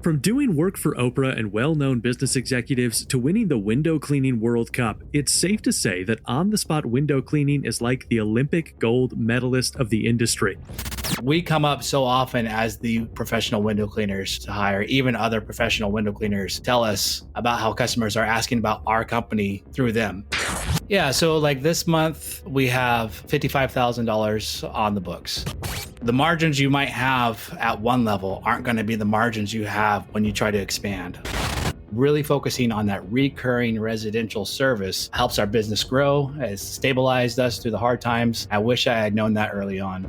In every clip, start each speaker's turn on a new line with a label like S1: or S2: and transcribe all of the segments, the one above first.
S1: From doing work for Oprah and well-known business executives to winning the window cleaning World Cup, it's safe to say that on-the-spot window cleaning is like the Olympic gold medalist of the industry.
S2: We come up so often as the professional window cleaners to hire. Even other professional window cleaners tell us about how customers are asking about our company through them. Yeah, so like this month, we have $55,000 on the books. The margins you might have at one level aren't going to be the margins you have when you try to expand. Really focusing on that recurring residential service helps our business grow, has stabilized us through the hard times. I wish I had known that early on.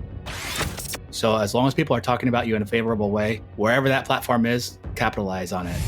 S2: So as long as people are talking about you in a favorable way, wherever that platform is, capitalize on it.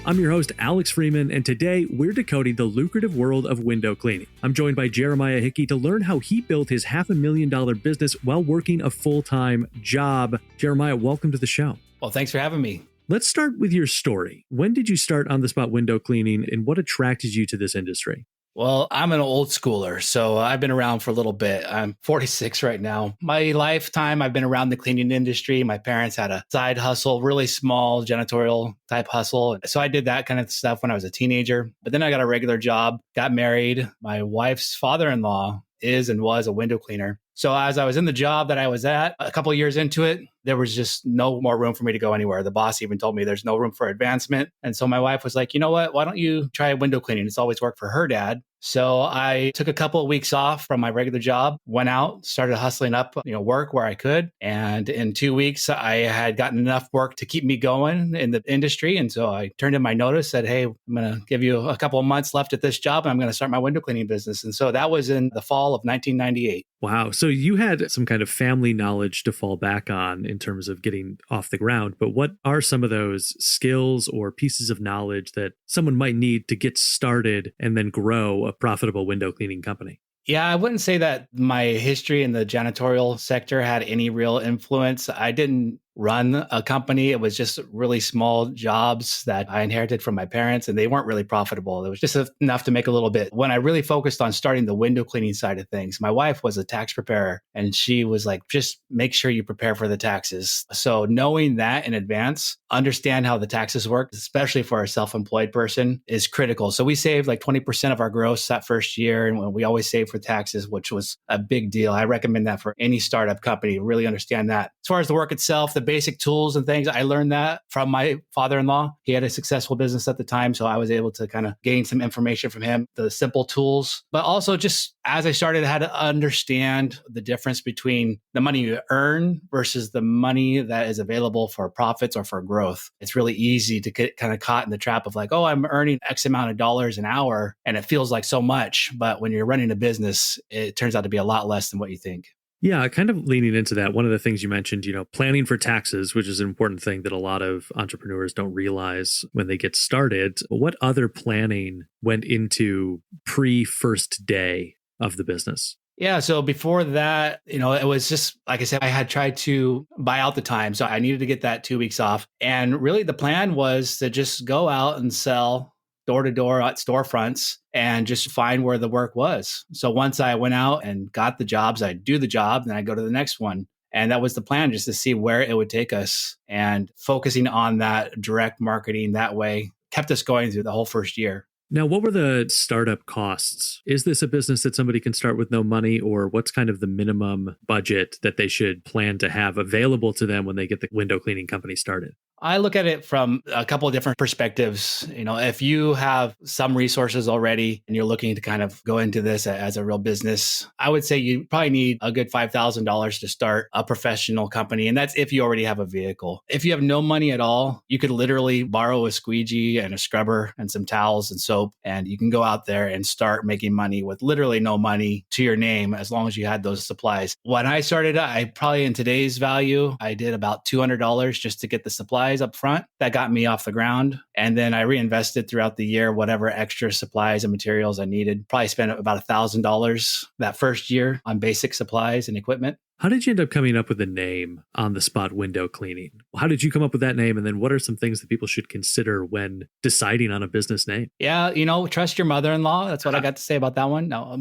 S1: I'm your host, Alex Freeman, and today we're decoding the lucrative world of window cleaning. I'm joined by Jeremiah Hickey to learn how he built his $500,000 business while working a full-time job. Jeremiah, welcome to the show.
S2: Well, thanks for having me.
S1: Let's start with your story. When did you start on-the-spot window cleaning, and what attracted you to this industry?
S2: Well, I'm an old schooler, so I've been around for a little bit. I'm 46 right now. My lifetime, I've been around the cleaning industry. My parents had a side hustle, really small janitorial type hustle. So I did that kind of stuff when I was a teenager. But then I got a regular job, got married. My wife's father-in-law is and was a window cleaner. So as I was in the job that I was at, a couple of years into it, there was just no more room for me to go anywhere. The boss even told me there's no room for advancement. And so my wife was like, you know what? Why don't you try window cleaning? It's always worked for her dad. So I took a couple of weeks off from my regular job, went out, started hustling up, work where I could. And in 2 weeks, I had gotten enough work to keep me going in the industry. And so I turned in my notice, said, hey, I'm going to give you a couple of months left at this job, and I'm going to start my window cleaning business. And so that was in the fall of 1998.
S1: Wow. So you had some kind of family knowledge to fall back on in terms of getting off the ground. But what are some of those skills or pieces of knowledge that someone might need to get started and then grow a profitable window cleaning company?
S2: Yeah, I wouldn't say that my history in the janitorial sector had any real influence. I didn't run a company. It was just really small jobs that I inherited from my parents, and they weren't really profitable. It was just enough to make a little bit. When I really focused on starting the window cleaning side of things, my wife was a tax preparer, and she was like, just make sure you prepare for the taxes. So knowing that in advance, understand how the taxes work, especially for a self-employed person, is critical. So we saved like 20% of our gross that first year, and we always save for taxes, which was a big deal. I recommend that for any startup company, really understand that. As far as the work itself, the basic tools and things, I learned that from my father-in-law. He had a successful business at the time, so I was able to kind of gain some information from him, the simple tools. But also just as I started, I had to understand the difference between the money you earn versus the money that is available for profits or for growth. It's really easy to get kind of caught in the trap of like, oh, I'm earning X amount of dollars an hour, and it feels like so much. But when you're running a business, it turns out to be a lot less than what you think.
S1: Yeah, kind of leaning into that. One of the things you mentioned, planning for taxes, which is an important thing that a lot of entrepreneurs don't realize when they get started. What other planning went into pre-first day of the business?
S2: Yeah. So before that, it was just, like I said, I had tried to buy out the time. So I needed to get that 2 weeks off. And really the plan was to just go out and sell door to door at storefronts and just find where the work was. So once I went out and got the jobs, I'd do the job, then I'd go to the next one. And that was the plan, just to see where it would take us. And focusing on that direct marketing that way kept us going through the whole first year.
S1: Now, what were the startup costs? Is this a business that somebody can start with no money, or what's kind of the minimum budget that they should plan to have available to them when they get the window cleaning company started?
S2: I look at it from a couple of different perspectives. If you have some resources already and you're looking to kind of go into this as a real business, I would say you probably need a good $5,000 to start a professional company. And that's if you already have a vehicle. If you have no money at all, you could literally borrow a squeegee and a scrubber and some towels and soap, and you can go out there and start making money with literally no money to your name as long as you had those supplies. When I started, I probably in today's value, I did about $200 just to get the supplies up front. That got me off the ground. And then I reinvested throughout the year, whatever extra supplies and materials I needed. Probably spent about $1,000 that first year on basic supplies and equipment.
S1: How did you end up coming up with the name On the Spot Window Cleaning? How did you come up with that name? And then what are some things that people should consider when deciding on a business name?
S2: Yeah, trust your mother-in-law. That's what I got to say about that one. No,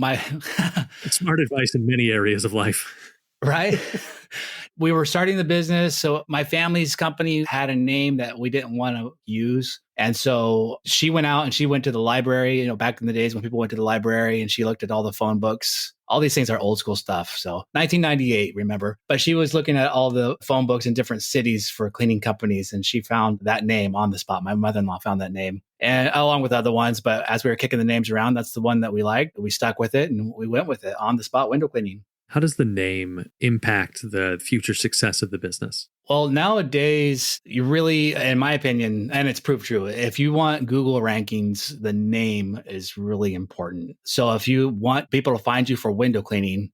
S1: It's smart advice in many areas of life.
S2: Right? We were starting the business. So my family's company had a name that we didn't want to use. And so she went out and she went to the library, back in the days when people went to the library, and she looked at all the phone books. All these things are old school stuff. So 1998, remember? But she was looking at all the phone books in different cities for cleaning companies, and she found that name on the spot. My mother-in-law found that name, and along with other ones. But as we were kicking the names around, that's the one that we liked. We stuck with it and we went with it, on the spot window cleaning.
S1: How does the name impact the future success of the business?
S2: Well, nowadays, you really, in my opinion, and it's proved true, if you want Google rankings, the name is really important. So if you want people to find you for window cleaning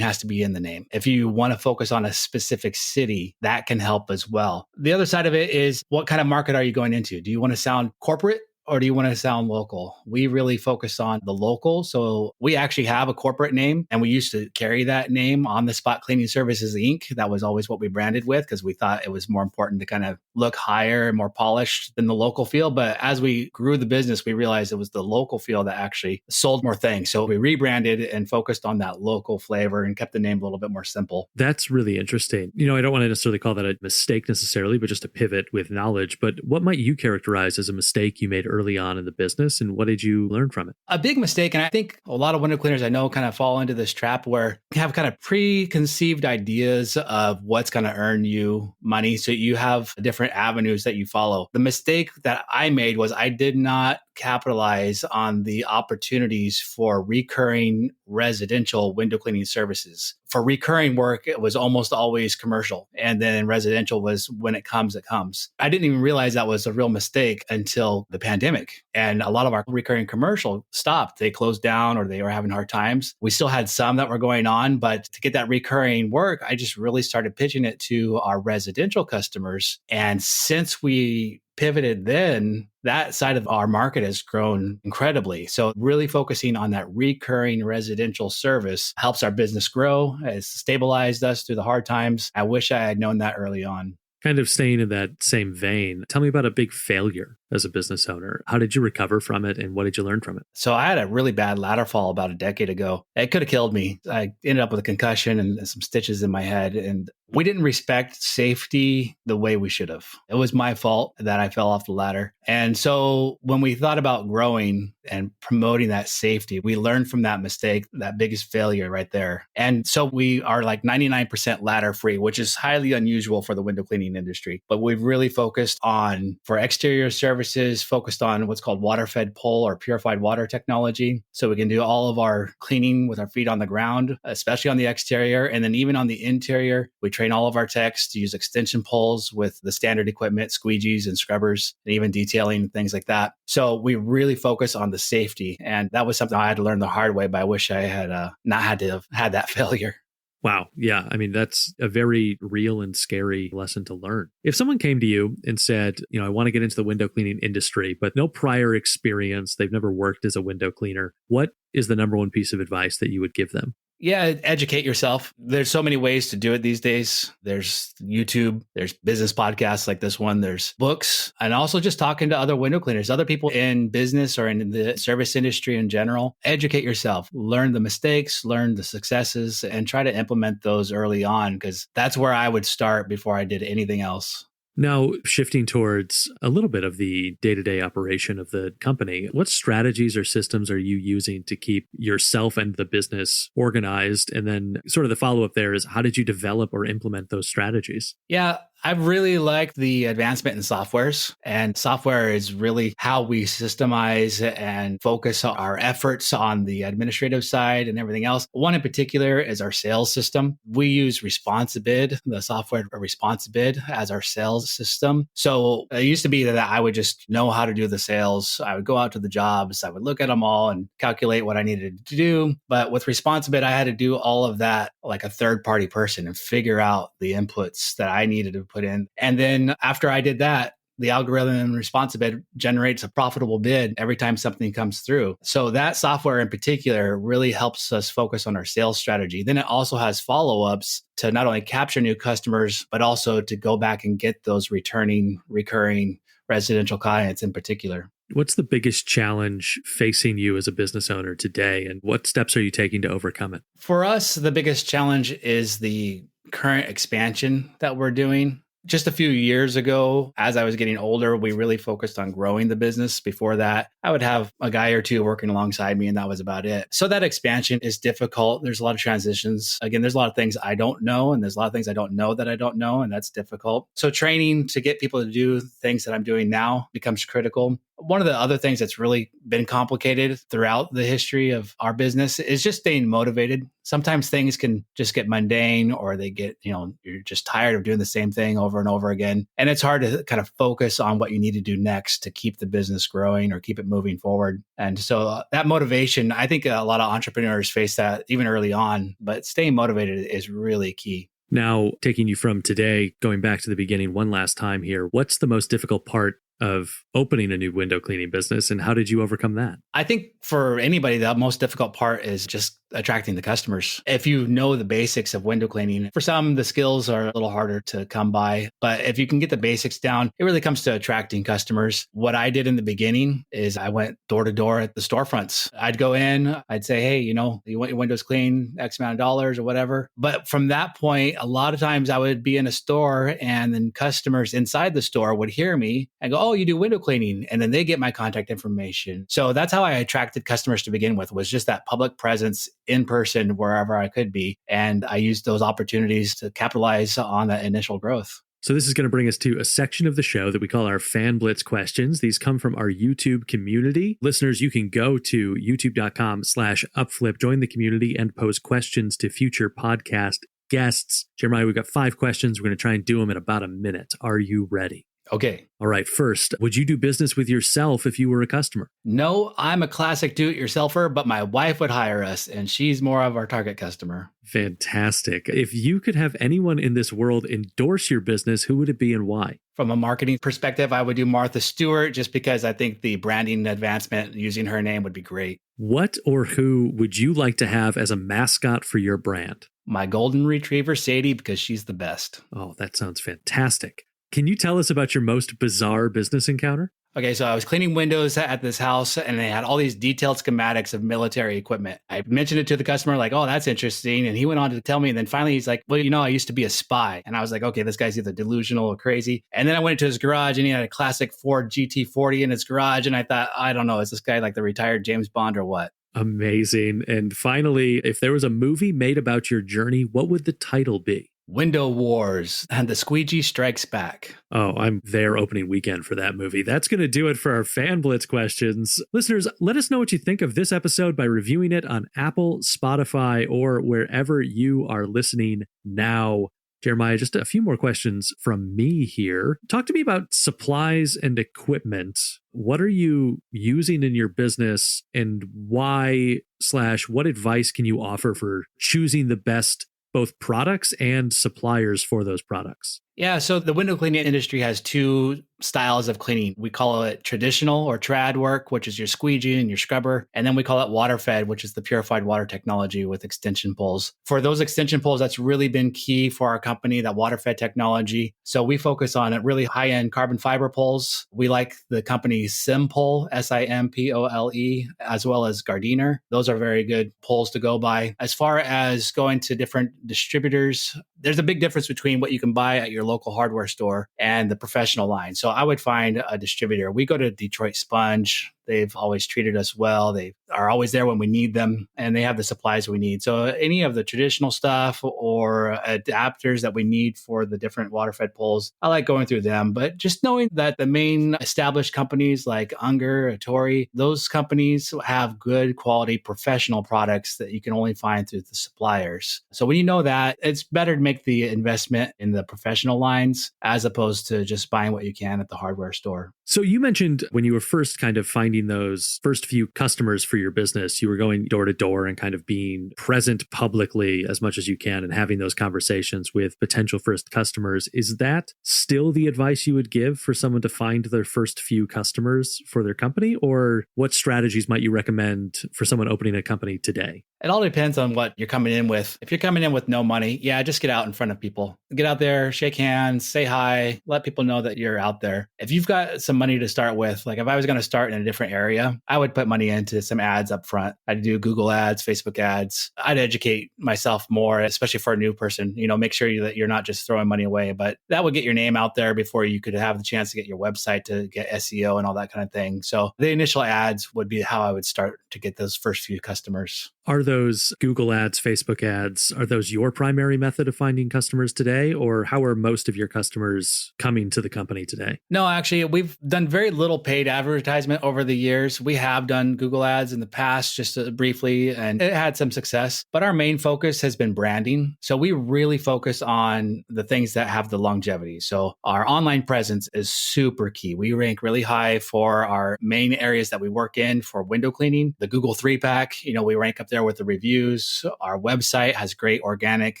S2: has to be in the name. If you want to focus on a specific city, that can help as well. The other side of it is, what kind of market are you going into? Do you want to sound corporate, or do you want to sound local? We really focus on the local. So we actually have a corporate name, and we used to carry that name, On the Spot Cleaning Services, Inc. That was always what we branded with, because we thought it was more important to kind of look higher and more polished than the local feel. But as we grew the business, we realized it was the local feel that actually sold more things. So we rebranded and focused on that local flavor and kept the name a little bit more simple.
S1: That's really interesting. I don't want to necessarily call that a mistake necessarily, but just a pivot with knowledge. But what might you characterize as a mistake you made early on in the business, and what did you learn from it?
S2: A big mistake, and I think a lot of window cleaners I know kind of fall into this trap where you have kind of preconceived ideas of what's going to earn you money. So you have different avenues that you follow. The mistake that I made was I did not capitalize on the opportunities for recurring residential window cleaning services. For recurring work, it was almost always commercial. And then residential was when it comes, it comes. I didn't even realize that was a real mistake until the pandemic. And a lot of our recurring commercial stopped. They closed down, or they were having hard times. We still had some that were going on, but to get that recurring work, I just really started pitching it to our residential customers. And since we pivoted then, that side of our market has grown incredibly. So really focusing on that recurring residential service helps our business grow. It's stabilized us through the hard times. I wish I had known that early on.
S1: Kind of staying in that same vein, tell me about a big failure as a business owner. How did you recover from it, and what did you learn from it?
S2: So I had a really bad ladder fall about a decade ago. It could have killed me. I ended up with a concussion and some stitches in my head, and we didn't respect safety the way we should have. It was my fault that I fell off the ladder. And so when we thought about growing and promoting that safety, we learned from that mistake, that biggest failure right there. And so we are like 99% ladder free, which is highly unusual for the window cleaning industry. But we've really focused on, for exterior services, focused on what's called water-fed pull or purified water technology. So we can do all of our cleaning with our feet on the ground, especially on the exterior. And then even on the interior, we train all of our techs to use extension poles with the standard equipment, squeegees and scrubbers, and even detailing and things like that. So we really focus on the safety. And that was something I had to learn the hard way, but I wish I had not had to have had that failure.
S1: Wow. Yeah. I mean, that's a very real and scary lesson to learn. If someone came to you and said, I want to get into the window cleaning industry, but no prior experience, they've never worked as a window cleaner, what is the number one piece of advice that you would give them?
S2: Yeah, educate yourself. There's so many ways to do it these days. There's YouTube, there's business podcasts like this one, there's books, and also just talking to other window cleaners, other people in business or in the service industry in general. Educate yourself, learn the mistakes, learn the successes, and try to implement those early on, because that's where I would start before I did anything else.
S1: Now, shifting towards a little bit of the day-to-day operation of the company, what strategies or systems are you using to keep yourself and the business organized? And then sort of the follow-up there is, how did you develop or implement those strategies?
S2: Yeah, I really like the advancement in softwares, and software is really how we systemize and focus our efforts on the administrative side and everything else. One in particular is our sales system. We use Responsibid, the software Responsibid, as our sales system. So it used to be that I would just know how to do the sales. I would go out to the jobs, I would look at them all and calculate what I needed to do. But with Responsibid, I had to do all of that like a third-party person and figure out the inputs that I needed to put in. And then after I did that, the algorithm in Responsibid generates a profitable bid every time something comes through. So that software in particular really helps us focus on our sales strategy. Then it also has follow-ups to not only capture new customers, but also to go back and get those returning, recurring residential clients in particular.
S1: What's the biggest challenge facing you as a business owner today, and what steps are you taking to overcome it?
S2: For us, the biggest challenge is the current expansion that we're doing. Just a few years ago, as I was getting older, we really focused on growing the business. Before that, I would have a guy or two working alongside me, and that was about it. So that expansion is difficult. There's a lot of transitions. Again, there's a lot of things I don't know, and there's a lot of things I don't know that I don't know, and that's difficult. So training to get people to do things that I'm doing now becomes critical. One of the other things that's really been complicated throughout the history of our business is just staying motivated. Sometimes things can just get mundane, or they get, you're just tired of doing the same thing over and over again. And it's hard to kind of focus on what you need to do next to keep the business growing or keep it moving forward. And so that motivation, I think a lot of entrepreneurs face that even early on, but staying motivated is really key.
S1: Now, taking you from today, going back to the beginning one last time here, what's the most difficult part of opening a new window cleaning business, and how did you overcome that?
S2: I think for anybody, the most difficult part is just attracting the customers. If you know the basics of window cleaning, for some, the skills are a little harder to come by. But if you can get the basics down, it really comes to attracting customers. What I did in the beginning is I went door to door at the storefronts. I'd go in, I'd say, hey, you want your windows clean, X amount of dollars or whatever. But from that point, a lot of times I would be in a store, and then customers inside the store would hear me and go, oh, you do window cleaning. And then they get my contact information. So that's how I attracted customers to begin with, was just that public presence in person wherever I could be. And I used those opportunities to capitalize on that initial growth.
S1: So this is going to bring us to a section of the show that we call our Fan Blitz questions. These come from our YouTube community. Listeners, you can go to youtube.com/upflip, join the community, and pose questions to future podcast guests. Jeremiah, we've got 5 questions. We're going to try and do them in about a minute. Are you ready?
S2: Okay.
S1: All right. First, would you do business with yourself if you were a customer?
S2: No, I'm a classic do-it-yourselfer, but my wife would hire us, and she's more of our target customer.
S1: Fantastic. If you could have anyone in this world endorse your business, who would it be and why?
S2: From a marketing perspective, I would do Martha Stewart, just because I think the branding advancement using her name would be great.
S1: What or who would you like to have as a mascot for your brand?
S2: My golden retriever, Sadie, because she's the best.
S1: Oh, that sounds fantastic. Can you tell us about your most bizarre business encounter?
S2: Okay, so I was cleaning windows at this house, and they had all these detailed schematics of military equipment. I mentioned it to the customer, like, oh, that's interesting. And he went on to tell me. And then finally, he's like, well, I used to be a spy. And I was like, okay, this guy's either delusional or crazy. And then I went into his garage, and he had a classic Ford GT40 in his garage. And I thought, I don't know, is this guy like the retired James Bond or what?
S1: Amazing. And finally, if there was a movie made about your journey, what would the title be?
S2: Window Wars and the Squeegee Strikes Back.
S1: Oh, I'm there opening weekend for that movie. That's going to do it for our Fan Blitz questions. Listeners, let us know what you think of this episode by reviewing it on Apple, Spotify, or wherever you are listening now. Jeremiah, just a few more questions from me here. Talk to me about supplies and equipment. What are you using in your business, and why/what advice can you offer for choosing the best both products and suppliers for those products?
S2: Yeah, so the window cleaning industry has 2 styles of cleaning. We call it traditional or trad work, which is your squeegee and your scrubber. And then we call it water fed, which is the purified water technology with extension pulls. For those extension pulls, that's really been key for our company, that water fed technology. So we focus on really high-end carbon fiber pulls. We like the company Simpole, Simpole, as well as Gardiner. Those are very good pulls to go by. As far as going to different distributors, there's a big difference between what you can buy at your local hardware store and the professional line. So I would find a distributor. We go to Detroit Sponge. They've always treated us well. They are always there when we need them, and they have the supplies we need. So any of the traditional stuff or adapters that we need for the different water-fed pulls, I like going through them. But just knowing that the main established companies like Unger, Atori, those companies have good quality professional products that you can only find through the suppliers. So when you know that, it's better to make the investment in the professional lines as opposed to just buying what you can at the hardware store.
S1: So you mentioned when you were first kind of finding those first few customers for your business, you were going door to door and kind of being present publicly as much as you can and having those conversations with potential first customers. Is that still the advice you would give for someone to find their first few customers for their company? Or what strategies might you recommend for someone opening a company today?
S2: It all depends on what you're coming in with. If you're coming in with no money, just get out in front of people. get out there, shake hands, say hi, let people know that you're out there. If you've got some money to start with, like if I was going to start in a different area, I would put money into some ads up front. I'd do Google ads, Facebook ads. I'd educate myself more, especially for a new person, make sure that you're not just throwing money away, but that would get your name out there before you could have the chance to get your website to get SEO and all that kind of thing. So the initial ads would be how I would start to get those first few customers.
S1: Are those Google ads, Facebook ads, are those your primary method of finding customers today? Or how are most of your customers coming to the company today?
S2: No, actually, we've done very little paid advertisement over the years. We have done Google ads in the past, just briefly, and it had some success. But our main focus has been branding. So we really focus on the things that have the longevity. So our online presence is super key. We rank really high for our main areas that we work in for window cleaning. The Google 3-pack, we rank up there with the reviews. Our website has great organic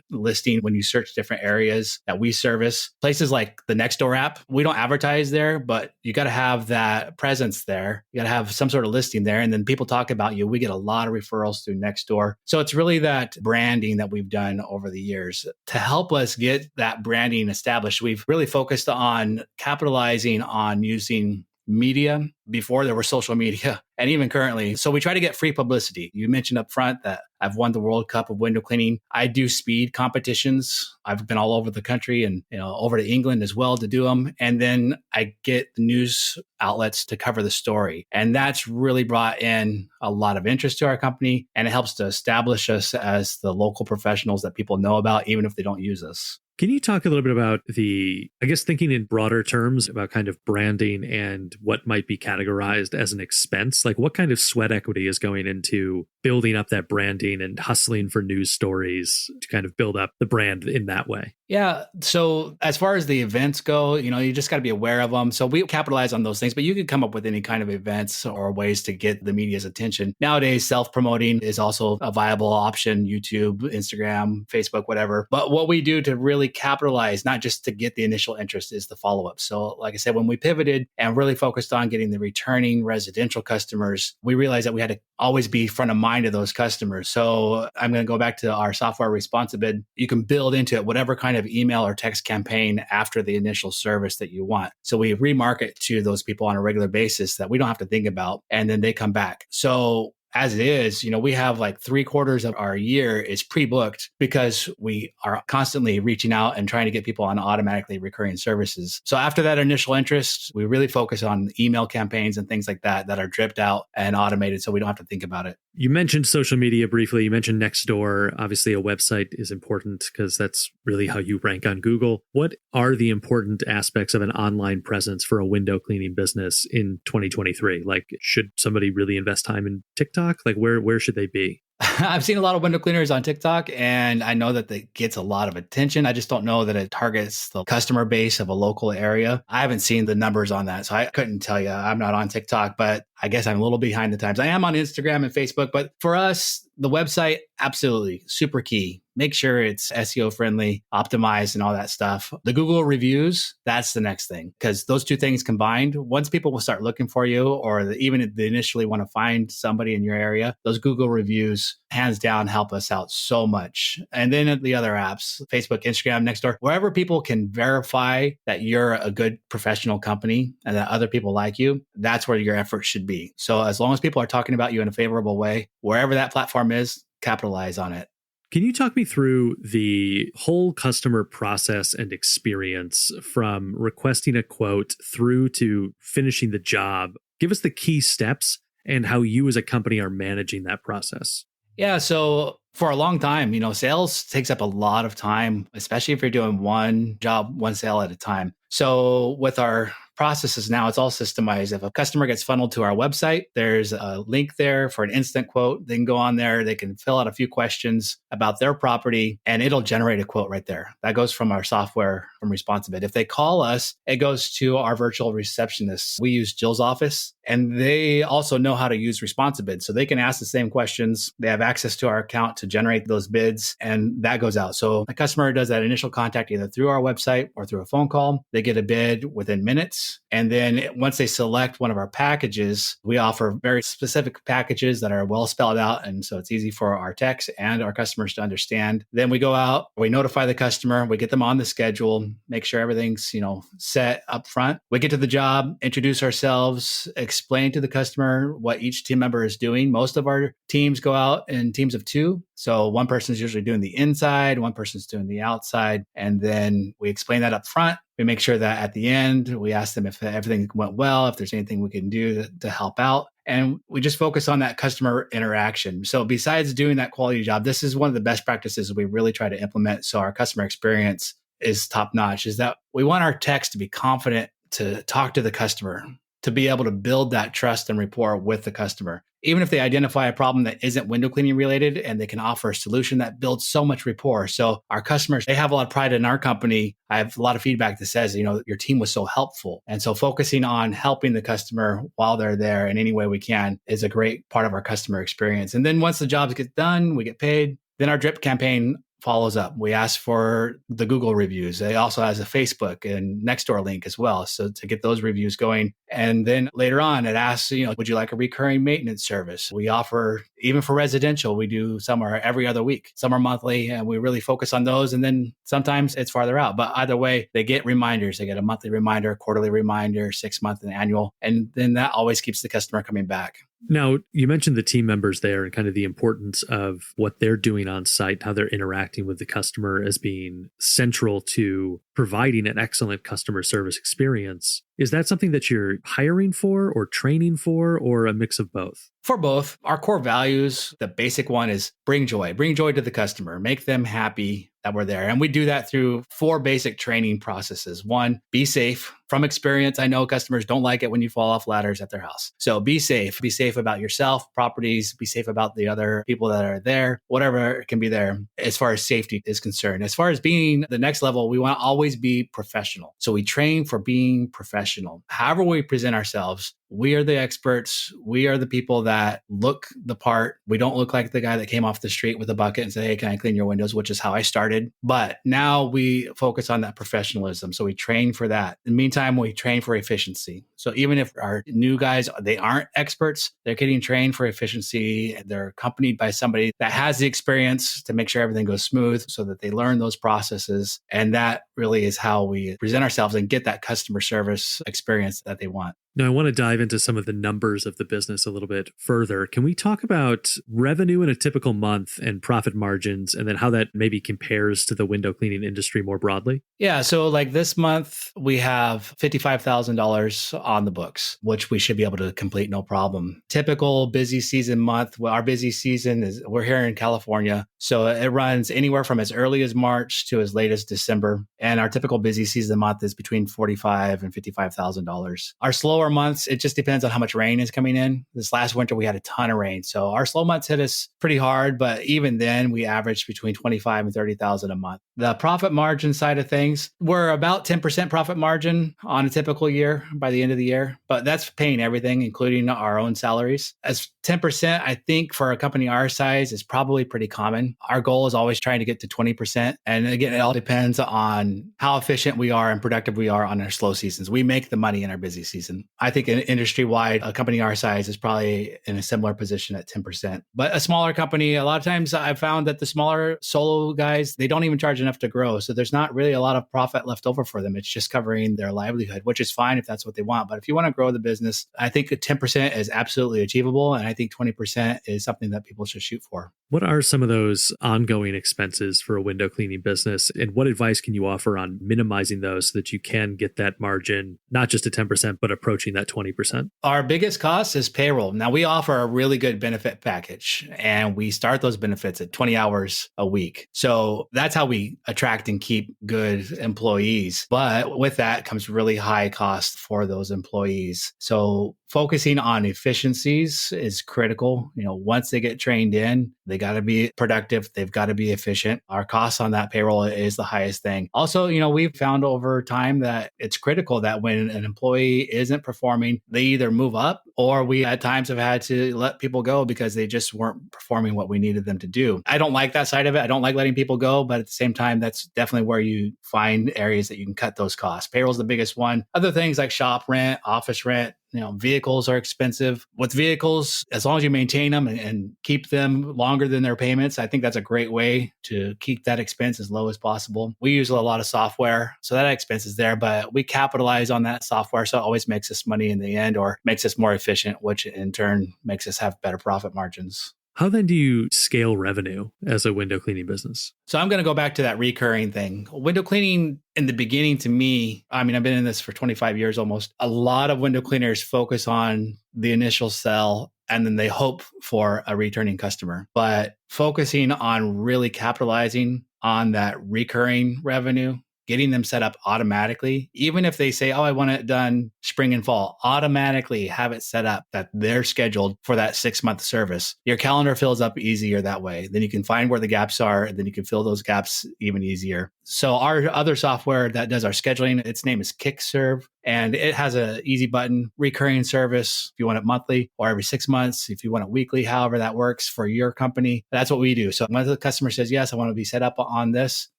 S2: listing when you search different areas that we service. Places like the Nextdoor app, we don't advertise there, but you got to have that presence there. You got to have some sort of listing there. And then people talk about you. We get a lot of referrals through Nextdoor. So it's really that branding that we've done over the years. To help us get that branding established, we've really focused on capitalizing on using media before there were social media and even currently. So we try to get free publicity. You mentioned up front that I've won the World Cup of window cleaning. I do speed competitions. I've been all over the country and over to England as well to do them. And then I get the news outlets to cover the story. And that's really brought in a lot of interest to our company. And it helps to establish us as the local professionals that people know about, even if they don't use us.
S1: Can you talk a little bit about thinking in broader terms about kind of branding and what might be categorized as an expense? Like what kind of sweat equity is going into building up that branding and hustling for news stories to kind of build up the brand in that way?
S2: Yeah. So as far as the events go, you just got to be aware of them. So we capitalize on those things, but you could come up with any kind of events or ways to get the media's attention. Nowadays, self-promoting is also a viable option, YouTube, Instagram, Facebook, whatever. But what we do to really capitalize, not just to get the initial interest, is the follow-up. So like I said, when we pivoted and really focused on getting the returning residential customers, we realized that we had to always be front of mind of those customers. So I'm going to go back to our software ResponsiBid. You can build into it whatever kind of email or text campaign after the initial service that you want. So we remarket to those people on a regular basis that we don't have to think about, and then they come back. So as it is, we have like 3/4 of our year is pre-booked because we are constantly reaching out and trying to get people on automatically recurring services. So after that initial interest, we really focus on email campaigns and things like that are dripped out and automated so we don't have to think about it.
S1: You mentioned social media briefly. You mentioned Nextdoor. Obviously, a website is important because that's really how you rank on Google. What are the important aspects of an online presence for a window cleaning business in 2023? Like, should somebody really invest time in TikTok? Like, where should they be?
S2: I've seen a lot of window cleaners on TikTok, and I know that it gets a lot of attention. I just don't know that it targets the customer base of a local area. I haven't seen the numbers on that, so I couldn't tell you. I'm not on TikTok, but I guess I'm a little behind the times. I am on Instagram and Facebook, but for us, the website, absolutely super key. Make sure it's SEO friendly, optimized, and all that stuff. The Google reviews, that's the next thing, because those two things combined, once people will start looking for you, or even if they initially want to find somebody in your area, those Google reviews, hands down, help us out so much. And then the other apps, Facebook, Instagram, Nextdoor, wherever people can verify that you're a good professional company and that other people like you, that's where your effort should be. So as long as people are talking about you in a favorable way, wherever that platform is, capitalize on it.
S1: Can you talk me through the whole customer process and experience from requesting a quote through to finishing the job? Give us the key steps and how you as a company are managing that process.
S2: Yeah. So for a long time, sales takes up a lot of time, especially if you're doing one job, one sale at a time. So with our processes now, it's all systemized. If a customer gets funneled to our website, there's a link there for an instant quote. They can go on there, they can fill out a few questions about their property, and it'll generate a quote right there. That goes from our software, from ResponsiBid. If they call us, it goes to our virtual receptionists. We use Jill's office, and they also know how to use ResponsiBid. So they can ask the same questions. They have access to our account to generate those bids, and that goes out. So a customer does that initial contact either through our website or through a phone call. They get a bid within minutes. experience. And then once they select one of our packages, we offer very specific packages that are well spelled out. And so it's easy for our techs and our customers to understand. Then we go out, we notify the customer, we get them on the schedule, make sure everything's, set up front. We get to the job, introduce ourselves, explain to the customer what each team member is doing. Most of our teams go out in teams of 2. So one person is usually doing the inside, one person's doing the outside. And then we explain that up front. We make sure that at the end, we ask them if everything went well, if there's anything we can do to help out. And we just focus on that customer interaction. So besides doing that quality job, this is one of the best practices we really try to implement so our customer experience is top notch, is that we want our techs to be confident to talk to the customer, to be able to build that trust and rapport with the customer. Even if they identify a problem that isn't window cleaning related and they can offer a solution that builds so much rapport. So our customers, they have a lot of pride in our company. I have a lot of feedback that says, your team was so helpful. And so focusing on helping the customer while they're there in any way we can is a great part of our customer experience. And then once the jobs get done, we get paid. Then our drip campaign follows up. We ask for the Google reviews. It also has a Facebook and Nextdoor link as well. So to get those reviews going. And then later on, it asks, would you like a recurring maintenance service? We offer, even for residential, we do some are every other week, some are monthly, and we really focus on those. And then sometimes it's farther out. But either way, they get reminders. They get a monthly reminder, quarterly reminder, 6-month and annual. And then that always keeps the customer coming back.
S1: Now, you mentioned the team members there and kind of the importance of what they're doing on site, how they're interacting with the customer as being central to providing an excellent customer service experience. Is that something that you're hiring for or training for, or a mix of both?
S2: For both. Our core values, the basic one is bring joy to the customer, make them happy that we're there. And we do that through 4 basic training processes. 1, be safe. From experience, I know customers don't like it when you fall off ladders at their house. So be safe. Be safe about yourself, properties, be safe about the other people that are there, whatever can be there as far as safety is concerned. As far as being the next level, we want to always be professional. So we train for being professional. However we present ourselves, we are the experts. We are the people that look the part. We don't look like the guy that came off the street with a bucket and say, hey, can I clean your windows? Which is how I started. But now we focus on that professionalism. So we train for that. In the meantime, we train for efficiency. So even if our new guys, they aren't experts, they're getting trained for efficiency. They're accompanied by somebody that has the experience to make sure everything goes smooth so that they learn those processes. And that really is how we present ourselves and get that customer service experience that they want.
S1: Now, I want to dive into some of the numbers of the business a little bit further. Can we talk about revenue in a typical month and profit margins, and then how that maybe compares to the window cleaning industry more broadly?
S2: Yeah. So like this month, we have $55,000 on the books, which we should be able to complete no problem. Typical busy season month. Well, our busy season is, we're here in California. So it runs anywhere from as early as March to as late as December. And our typical busy season month is between $45,000 and $55,000. Our slower months, it just depends on how much rain is coming in. This last winter, we had a ton of rain. So our slow months hit us pretty hard, but even then we averaged between $25,000 and $30,000 a month. The profit margin side of things, we're about 10% profit margin on a typical year by the end of the year, but that's paying everything, including our own salaries. As 10%, I think for a company our size is probably pretty common. Our goal is always trying to get to 20%. And again, it all depends on how efficient we are and productive we are on our slow seasons. We make the money in our busy season. I think industry-wide, a company our size is probably in a similar position at 10%. But a smaller company, a lot of times I've found that the smaller solo guys, they don't even charge enough to grow. So there's not really a lot of profit left over for them. It's just covering their livelihood, which is fine if that's what they want. But if you want to grow the business, I think 10% is absolutely achievable. And I think 20% is something that people should shoot for.
S1: What are some of those ongoing expenses for a window cleaning business? And what advice can you offer on minimizing those so that you can get that margin, not just at 10%, but approaching that 20%?
S2: Our biggest cost is payroll. Now, we offer a really good benefit package, and we start those benefits at 20 hours a week. So that's how we attract and keep good employees. But with that comes really high cost for those employees. So focusing on efficiencies is critical. Once they get trained in, they got to be productive. They've got to be efficient. Our costs on that payroll is the highest thing. Also, we've found over time that it's critical that when an employee isn't performing, they either move up or we at times have had to let people go because they just weren't performing what we needed them to do. I don't like that side of it. I don't like letting people go, but at the same time, that's definitely where you find areas that you can cut those costs. Payroll's the biggest one. Other things like shop rent, office rent, vehicles are expensive. With vehicles, as long as you maintain them and keep them longer than their payments, I think that's a great way to keep that expense as low as possible. We use a lot of software, so that expense is there, but we capitalize on that software, so it always makes us money in the end or makes us more efficient, which in turn makes us have better profit margins.
S1: How then do you scale revenue as a window cleaning business?
S2: So I'm going to go back to that recurring thing. Window cleaning in the beginning to me, I've been in this for 25 years almost. A lot of window cleaners focus on the initial sell and then they hope for a returning customer. But focusing on really capitalizing on that recurring revenue, getting them set up automatically, even if they say, oh, I want it done spring and fall, automatically have it set up that they're scheduled for that 6-month service. Your calendar fills up easier that way. Then you can find where the gaps are, and then you can fill those gaps even easier. So our other software that does our scheduling, its name is KickServe, and it has an easy button, recurring service if you want it monthly or every 6 months, if you want it weekly, however that works for your company. That's what we do. So when the customer says, yes, I want to be set up on this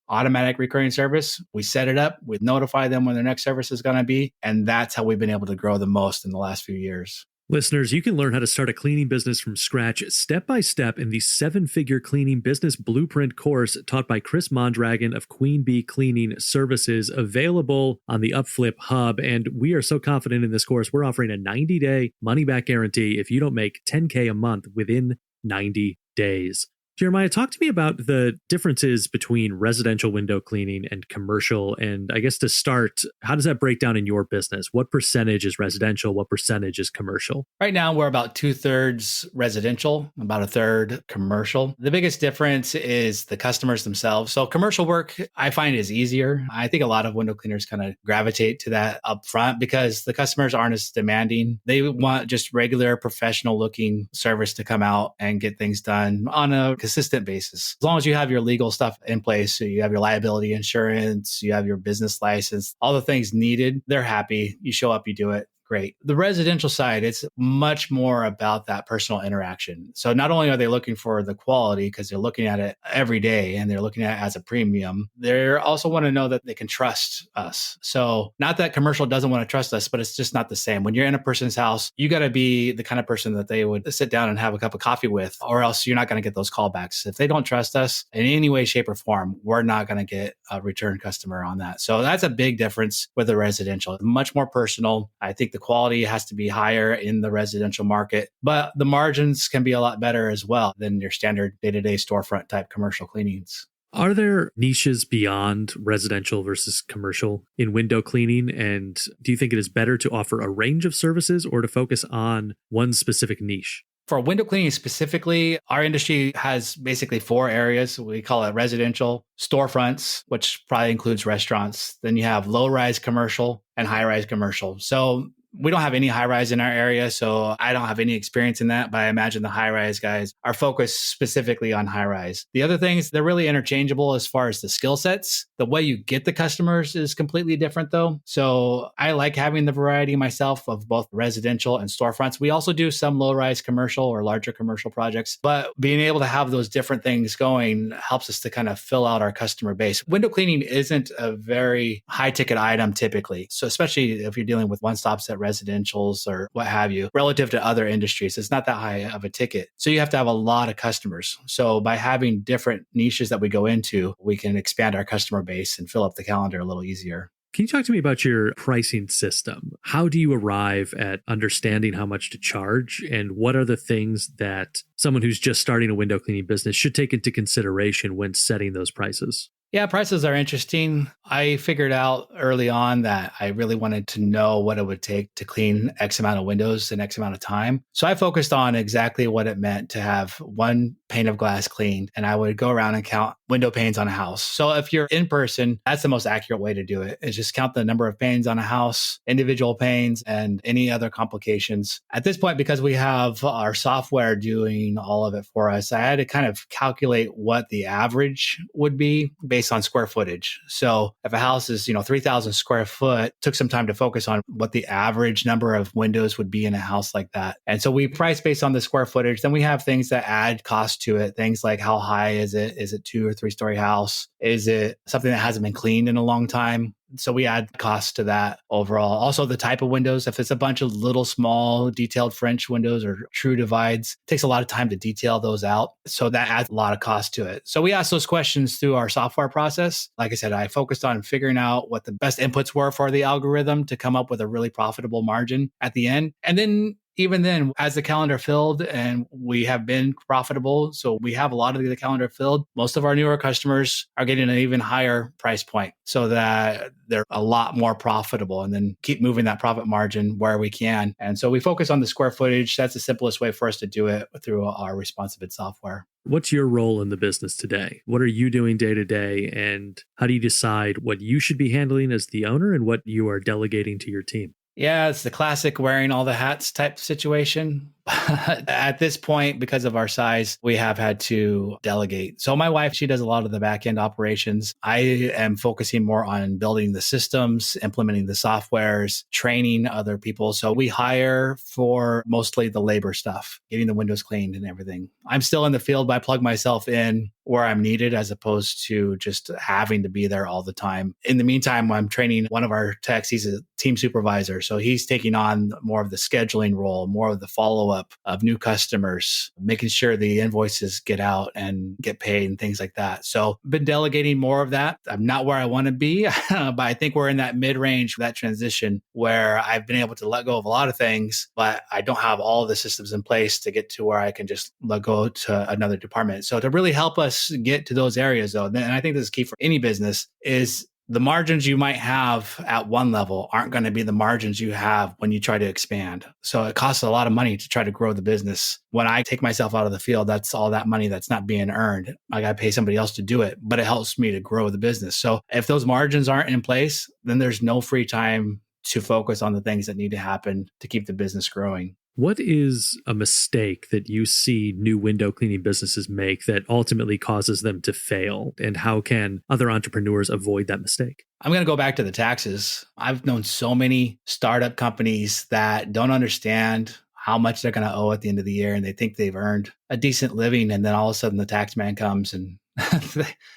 S2: automatic recurring service, we set it up, we notify them when their next service is going to be, and that's how we've been able to grow the most in the last few years.
S1: Listeners, you can learn how to start a cleaning business from scratch step by step in the 7-figure cleaning business blueprint course taught by Chris Mondragon of Queen Bee Cleaning Services, available on the Upflip Hub. And we are so confident in this course, we're offering a 90-day money-back guarantee if you don't make $10K a month within 90 days. Jeremiah, talk to me about the differences between residential window cleaning and commercial. And I guess to start, how does that break down in your business? What percentage is residential? What percentage is commercial?
S2: Right now, we're about 2/3 residential, about 1/3 commercial. The biggest difference is the customers themselves. So commercial work, I find is easier. I think a lot of window cleaners kind of gravitate to that up front because the customers aren't as demanding. They want just regular professional looking service to come out and get things done on a consistent basis. As long as you have your legal stuff in place, so you have your liability insurance, you have your business license, all the things needed, they're happy. You show up, you do it. Great. The residential side, it's much more about that personal interaction. So not only are they looking for the quality because they're looking at it every day and they're looking at it as a premium, they also want to know that they can trust us. So not that commercial doesn't want to trust us, but it's just not the same. When you're in a person's house, you got to be the kind of person that they would sit down and have a cup of coffee with, or else you're not going to get those callbacks. If they don't trust us in any way, shape, or form, we're not going to get a return customer on that. So that's a big difference with the residential. Much more personal. I think the quality has to be higher in the residential market, but the margins can be a lot better as well than your standard day-to-day storefront type commercial cleanings.
S1: Are there niches beyond residential versus commercial in window cleaning? And do you think it is better to offer a range of services or to focus on one specific niche?
S2: For window cleaning specifically, our industry has basically 4 areas. We call it residential, storefronts, which probably includes restaurants. Then you have low-rise commercial and high-rise commercial. So we don't have any high-rise in our area, so I don't have any experience in that, but I imagine the high-rise guys are focused specifically on high-rise. The other things, they're really interchangeable as far as the skill sets. The way you get the customers is completely different though. So I like having the variety myself of both residential and storefronts. We also do some low-rise commercial or larger commercial projects, but being able to have those different things going helps us to kind of fill out our customer base. Window cleaning isn't a very high-ticket item typically. So especially if you're dealing with one-stops at residentials or what have you, relative to other industries, it's not that high of a ticket. So you have to have a lot of customers. So by having different niches that we go into, we can expand our customer base and fill up the calendar a little easier.
S1: Can you talk to me about your pricing system? How do you arrive at understanding how much to charge? And what are the things that someone who's just starting a window cleaning business should take into consideration when setting those prices?
S2: Yeah, prices are interesting. I figured out early on that I really wanted to know what it would take to clean X amount of windows in X amount of time. So I focused on exactly what it meant to have one pane of glass cleaned, and I would go around and count window panes on a house. So if you're in person, that's the most accurate way to do it, is just count the number of panes on a house, individual panes, and any other complications. At this point, because we have our software doing doing all of it for us. I had to kind of calculate what the average would be based on square footage. So if a house is, 3,000 square foot, took some time to focus on what the average number of windows would be in a house like that. And so we price based on the square footage. Then we have things that add cost to it. Things like how high is it? Is it 2 or 3 story house? Is it something that hasn't been cleaned in a long time? So we add costs to that overall. Also, the type of windows, if it's a bunch of little, small, detailed French windows or true divides, it takes a lot of time to detail those out. So that adds a lot of cost to it. So we ask those questions through our software process. Like I said, I focused on figuring out what the best inputs were for the algorithm to come up with a really profitable margin at the end. And then even then, as the calendar filled and we have been profitable, so we have a lot of the calendar filled, most of our newer customers are getting an even higher price point so that they're a lot more profitable, and then keep moving that profit margin where we can. And so we focus on the square footage. That's the simplest way for us to do it through our responsive software.
S1: What's your role in the business today? What are you doing day to day? And how do you decide what you should be handling as the owner and what you are delegating to your team?
S2: Yeah, it's the classic wearing all the hats type situation. At this point, because of our size, we have had to delegate. So my wife, she does a lot of the back end operations. I am focusing more on building the systems, implementing the softwares, training other people. So we hire for mostly the labor stuff, getting the windows cleaned and everything. I'm still in the field, but I plug myself in where I'm needed as opposed to just having to be there all the time. In the meantime, I'm training one of our techs. He's a team supervisor. So he's taking on more of the scheduling role, more of the follow-up of new customers, making sure the invoices get out and get paid and things like that. So I've been delegating more of that. I'm not where I want to be, but I think we're in that mid-range, that transition where I've been able to let go of a lot of things, but I don't have all the systems in place to get to where I can just let go to another department. So to really help us get to those areas though, and I think this is key for any business, is the margins you might have at one level aren't going to be the margins you have when you try to expand. So it costs a lot of money to try to grow the business. When I take myself out of the field, that's all that money that's not being earned. I got to pay somebody else to do it, but it helps me to grow the business. So if those margins aren't in place, then there's no free time to focus on the things that need to happen to keep the business growing.
S1: What is a mistake that you see new window cleaning businesses make that ultimately causes them to fail? And how can other entrepreneurs avoid that mistake?
S2: I'm going to go back to the taxes. I've known so many startup companies that don't understand how much they're going to owe at the end of the year. And they think they've earned a decent living. And then all of a sudden the tax man comes and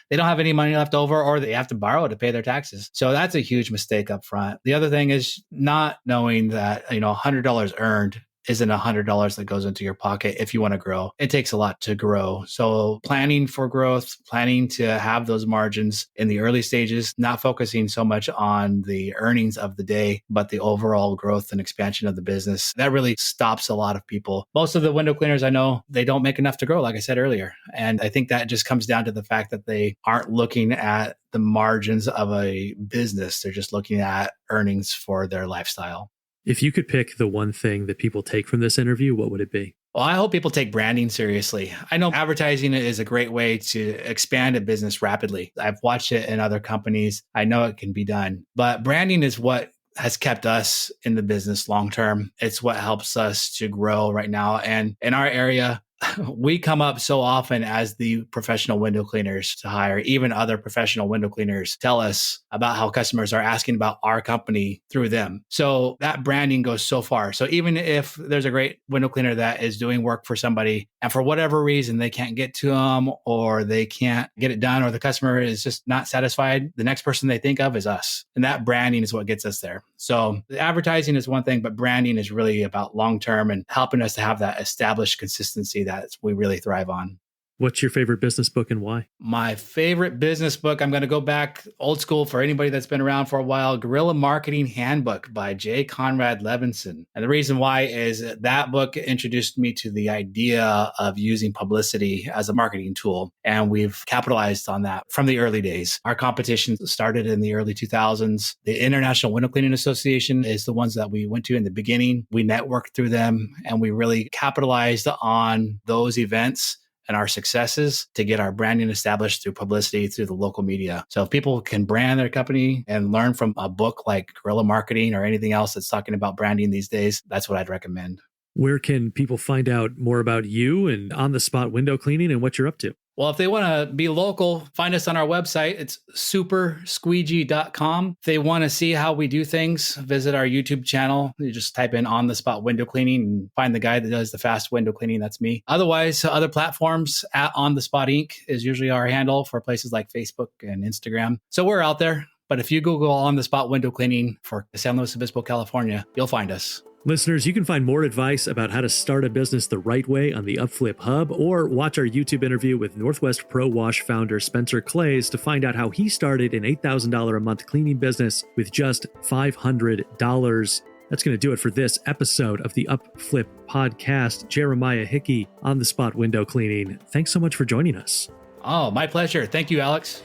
S2: they don't have any money left over, or they have to borrow to pay their taxes. So that's a huge mistake up front. The other thing is not knowing that, $100 earned isn't $100 that goes into your pocket if you want to grow. It takes a lot to grow. So planning for growth, planning to have those margins in the early stages, not focusing so much on the earnings of the day, but the overall growth and expansion of the business. That really stops a lot of people. Most of the window cleaners I know, they don't make enough to grow, like I said earlier. And I think that just comes down to the fact that they aren't looking at the margins of a business. They're just looking at earnings for their lifestyle.
S1: If you could pick the one thing that people take from this interview, what would it be?
S2: Well, I hope people take branding seriously. I know advertising is a great way to expand a business rapidly. I've watched it in other companies. I know it can be done, but branding is what has kept us in the business long term. It's what helps us to grow right now. And in our area, we come up so often as the professional window cleaners to hire. Even other professional window cleaners tell us about how customers are asking about our company through them. So that branding goes so far. So even if there's a great window cleaner that is doing work for somebody and for whatever reason they can't get to them or they can't get it done or the customer is just not satisfied, the next person they think of is us. And that branding is what gets us there. So the advertising is one thing, but branding is really about long-term and helping us to have that established consistency that we really thrive on.
S1: What's your favorite business book and why?
S2: My favorite business book, I'm going to go back old school for anybody that's been around for a while, Guerrilla Marketing Handbook by J. Conrad Levinson. And the reason why is that book introduced me to the idea of using publicity as a marketing tool. And we've capitalized on that from the early days. Our competition started in the early 2000s. The International Window Cleaning Association is the ones that we went to in the beginning. We networked through them and we really capitalized on those events and our successes to get our branding established through publicity, through the local media. So if people can brand their company and learn from a book like Guerrilla Marketing or anything else that's talking about branding these days, that's what I'd recommend.
S1: Where can people find out more about you and on-the-spot window cleaning and what you're up to?
S2: Well, if they want to be local, find us on our website. It's supersqueegee.com. If they want to see how we do things, visit our YouTube channel. You just type in on the spot window cleaning and find the guy that does the fast window cleaning. That's me. Otherwise, other platforms at On the Spot Inc. is usually our handle for places like Facebook and Instagram. So we're out there. But if you Google On the Spot window cleaning for San Luis Obispo, California, you'll find us.
S1: Listeners, you can find more advice about how to start a business the right way on the Upflip Hub, or watch our YouTube interview with Northwest Pro Wash founder Spencer Clays to find out how he started an $8,000 a month cleaning business with just $500. That's going to do it for this episode of the Upflip podcast. Jeremiah Hickey, On the Spot Window Cleaning. Thanks so much for joining us.
S2: Oh, my pleasure. Thank you, Alex.